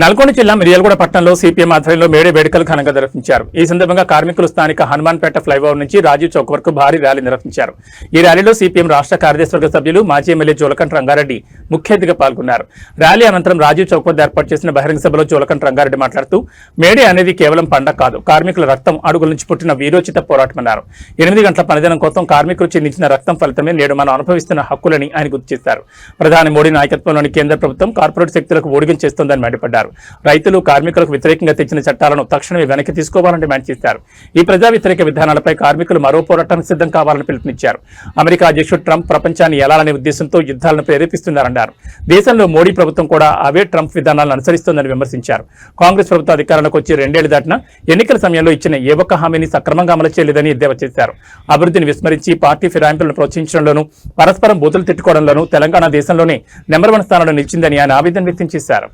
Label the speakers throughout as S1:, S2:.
S1: నల్గొండ జిల్లా మిర్యాలగూడ పట్టణంలో సిపిఎం ఆధ్వర్యంలో మేడే వేడుకలు ఘనంగా నిర్వహించారు. ఈ సందర్భంగా కార్మికులు స్థానిక హనుమాన్పేట ఫ్లైఓవర్ నుంచి రాజీవ్ చౌక్ వరకు భారీ ర్యాలీ నిర్వహించారు. ఈ ర్యాలీలో సిపిఎం రాష్ట్ర కార్యదర్శి సభ్యులు మాజీ ఎమ్మెల్యే జోలకంటి రంగారెడ్డి ముఖ్య అతిథిగా పాల్గొన్నారు. ర్యాలీ అనంతరం రాజీవ్ చౌక్ వద్ద ఏర్పాటు చేసిన బహిరంగ సభలో జోలకంటి రంగారెడ్డి మాట్లాడుతూ మేడే అనేది కేవలం పండగ కాదు, కార్మికుల రక్తం అడుగుల నుంచి పుట్టిన వీరోచిత పోరాటమన్నారు. 8 గంటల పనిదినం కోసం కార్మికులు చెందించిన రక్తం ఫలితమే నేడు మనం అనుభవిస్తున్న హక్కులని ఆయన గుర్తు చేశారు. ప్రధాని మోడీ నాయకత్వంలోని కేంద్ర ప్రభుత్వం కార్పొరేట్ శక్తులకు ఊడిగం చేస్తోందని మండిపడ్డారు. రైతులు కార్మికులకు వ్యతిరేకంగా తెచ్చిన చట్టాలను తక్షణమే వెనక్కి తీసుకోవాలని డిమాండ్ చేశారు. ఈ ప్రజా వ్యతిరేక విధానాలపై కార్మికులు మరో పోరాటానికి సిద్ధం కావాలని పిలుపునిచ్చారు. అమెరికా అధ్యక్షుడు ట్రంప్ ప్రపంచాన్ని ఏలాలనే ఉద్దేశంతో యుద్ధాలను ప్రేరేపిస్తున్నారన్నారు. దేశంలో మోడీ ప్రభుత్వం కూడా అవే ట్రంప్ విధానాలను అనుసరిస్తోందని విమర్శించారు. కాంగ్రెస్ ప్రభుత్వం అధికారంలోకి వచ్చి 2 ఏళ్లు దాటినా ఎన్నికల సమయంలో ఇచ్చిన ఏ ఒక్క హామీని సక్రమంగా అమలు చేయలేదని ఎద్దేవా చేశారు. అభివృద్ధిని విస్మరించి పార్టీ ఫిరాయింపులను ప్రోత్సహించడంలోనూ పరస్పరం బూతులు తిట్టుకోవడంలోనూ తెలంగాణ దేశంలోనే నెంబర్ 1 స్థానంలో నిలిచిందని ఆయన ఆవేదన వ్యక్తం చేశారు.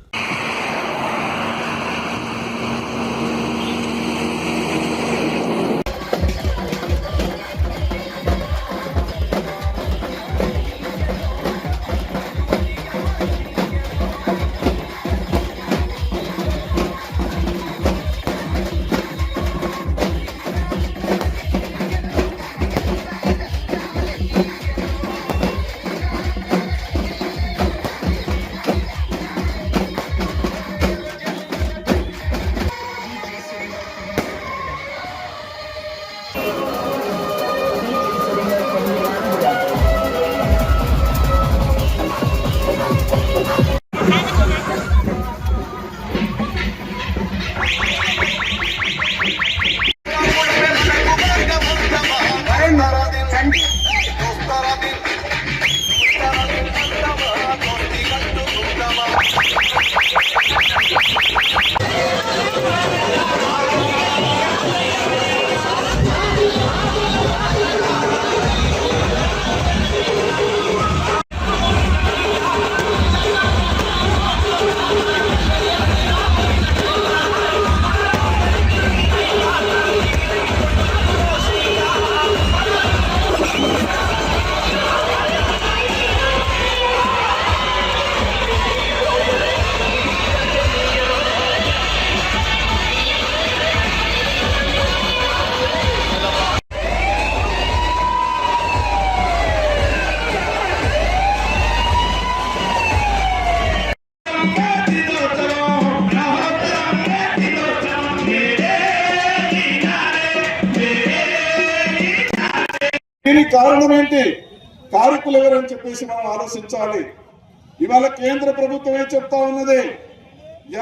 S2: దీనికి కారణం ఏంటి? కార్మికులు ఎవరని చెప్పేసి మనం ఆలోచించాలి. ఇవాళ కేంద్ర ప్రభుత్వమే చెప్తా ఉన్నది,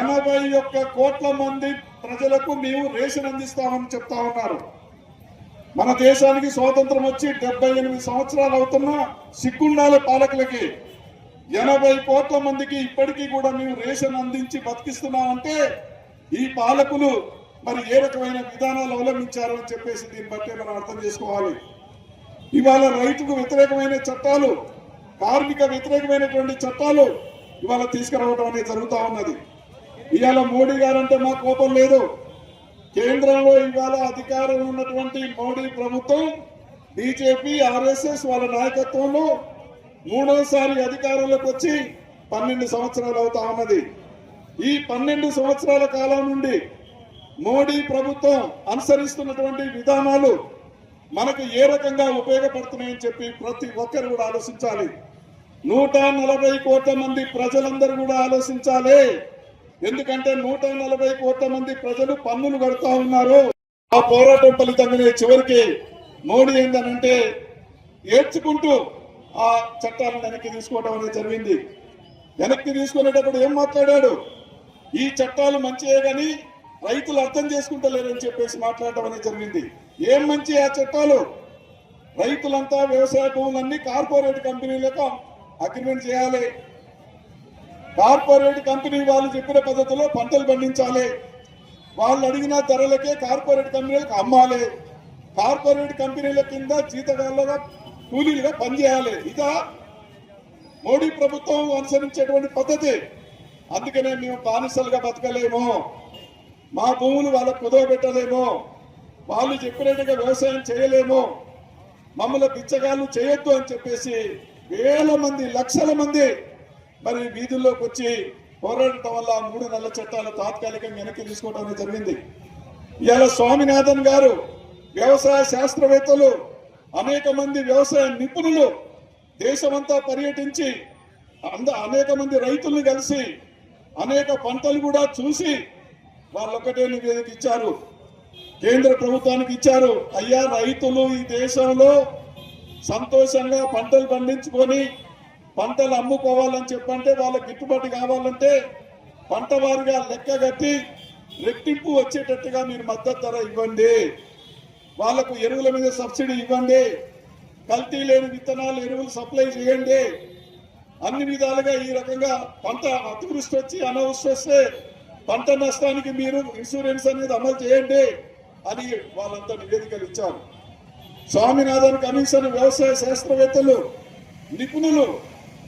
S2: 81 కోట్ల మంది ప్రజలకు మేము రేషన్ అందిస్తామని చెప్తా ఉన్నారు. మన దేశానికి స్వాతంత్రం వచ్చి 78 సంవత్సరాలు అవుతున్నా సిగ్గుండాల పాలకులకి 80 కోట్ల మందికి ఇప్పటికీ కూడా మేము రేషన్ అందించి బతికిస్తున్నామంటే ఈ పాలకులు మరి ఏ రకమైన విధానాలు అవలంబించారు అని చెప్పేసి దీన్ని బట్టే మనం అర్థం చేసుకోవాలి. ఇవాళ రైతుకు వ్యతిరేకమైన చట్టాలు, కార్మిక వ్యతిరేకమైనటువంటి చట్టాలు ఇవాళ తీసుకురావడం అనేది జరుగుతూ ఉన్నది. ఇవాళ మోడీ గారంటే మా కోపం లేదు. కేంద్రంలో ఇవాళ అధికారంలో ఉన్నటువంటి మోడీ ప్రభుత్వం, బీజేపీ, ఆర్ఎస్ఎస్ వాళ్ళ నాయకత్వంలో 3వసారి అధికారంలోకి వచ్చి 12 సంవత్సరాలు అవుతా ఉన్నది. ఈ 12 సంవత్సరాల కాలం నుండి మోడీ ప్రభుత్వం అనుసరిస్తున్నటువంటి విధానాలు మనకు ఏ రకంగా ఉపయోగపడుతున్నాయని చెప్పి ప్రతి ఒక్కరు కూడా ఆలోచించాలి. 140 కోట్ల మంది ప్రజలందరూ కూడా ఆలోచించాలి. ఎందుకంటే 140 కోట్ల మంది ప్రజలు పన్నులు కడుతూ ఉన్నారు. ఆ పోరాటం ఫలితంగానే చివరికి మోడీ ఏందనంటే ఏడ్చుకుంటూ ఆ చట్టాలను వెనక్కి తీసుకోవడం అనేది జరిగింది. వెనక్కి తీసుకునేటప్పుడు ఏం మాట్లాడాడు? ఈ చట్టాలు మంచియే కానీ రైతులు అర్థం చేసుకుంటలేరని చెప్పేసి మాట్లాడడం అనేది జరిగింది. ఏం మంచి ఆ చట్టాలు? రైతులంతా వ్యవసాయ భూములన్నీ కార్పొరేట్ కంపెనీలకు అగ్రిమెంట్ చేయాలి. కార్పొరేట్ కంపెనీ వాళ్ళు చెప్పిన పద్ధతిలో పంటలు పండించాలి. వాళ్ళు అడిగిన ధరలకే కార్పొరేట్ కంపెనీలకు అమ్మాలి. కార్పొరేట్ కంపెనీల కింద జీతగాళ్ళగా కూలీలుగా పనిచేయాలి. ఇదా మోడీ ప్రభుత్వం అనుసరించేటువంటి పద్ధతి? అందుకనే మేము బానిసలుగా బతకలేము, మా భూములు వాళ్ళకు కుదవబెట్టలేము, వాళ్ళు చెప్పినట్టుగా వ్యవసాయం చేయలేము, మమ్మల్ని బిచ్చగాళ్ళు చేయొద్దు అని చెప్పేసి వేల మంది, లక్షల మంది మరి వీధుల్లోకి వచ్చి పోరాడటం వల్ల 3 నల్ల చట్టాలు తాత్కాలికంగా వెనక్కి తీసుకోవడం జరిగింది. ఇవాళ స్వామినాథన్ గారు, వ్యవసాయ శాస్త్రవేత్తలు, అనేక మంది వ్యవసాయ నిపుణులు దేశమంతా పర్యటించి అనేక మంది రైతుల్ని కలిసి అనేక పంటలు కూడా చూసి వాళ్ళొక్కటే నివేదిక ఇచ్చారు, కేంద్ర ప్రభుత్వానికి ఇచ్చారు. అయ్యా, రైతులు ఈ దేశంలో సంతోషంగా పంటలు పండించుకొని పంటలు అమ్ముకోవాలని చెప్పంటే, వాళ్ళకి గిట్టుబాటు కావాలంటే పంట వారిగా లెక్క కట్టి రెట్టింపు వచ్చేటట్టుగా మీరు మద్దతు ధర ఇవ్వండి, వాళ్లకు ఎరువుల మీద సబ్సిడీ ఇవ్వండి, కల్తీ లేని విత్తనాలు ఎరువులు సప్లై చేయండి, అన్ని విధాలుగా ఈ రకంగా పంట అతివృష్టి వచ్చి అనావృష్టి వస్తే పంట నష్టానికి మీరు ఇన్సూరెన్స్ అనేది అమలు చేయండి అని వాళ్ళంతా నివేదికలు ఇచ్చారు. స్వామినాథన్ కమిషన్ వ్యవసాయ శాస్త్రవేత్తలు, నిపుణులు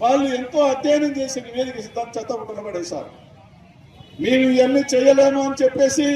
S2: వాళ్ళు ఎంతో అధ్యయనం చేసి నివేదిక సిద్ధాంత చెత్తపట్టలు పడేశారు. మేము ఇవన్నీ చేయలేము అని చెప్పేసి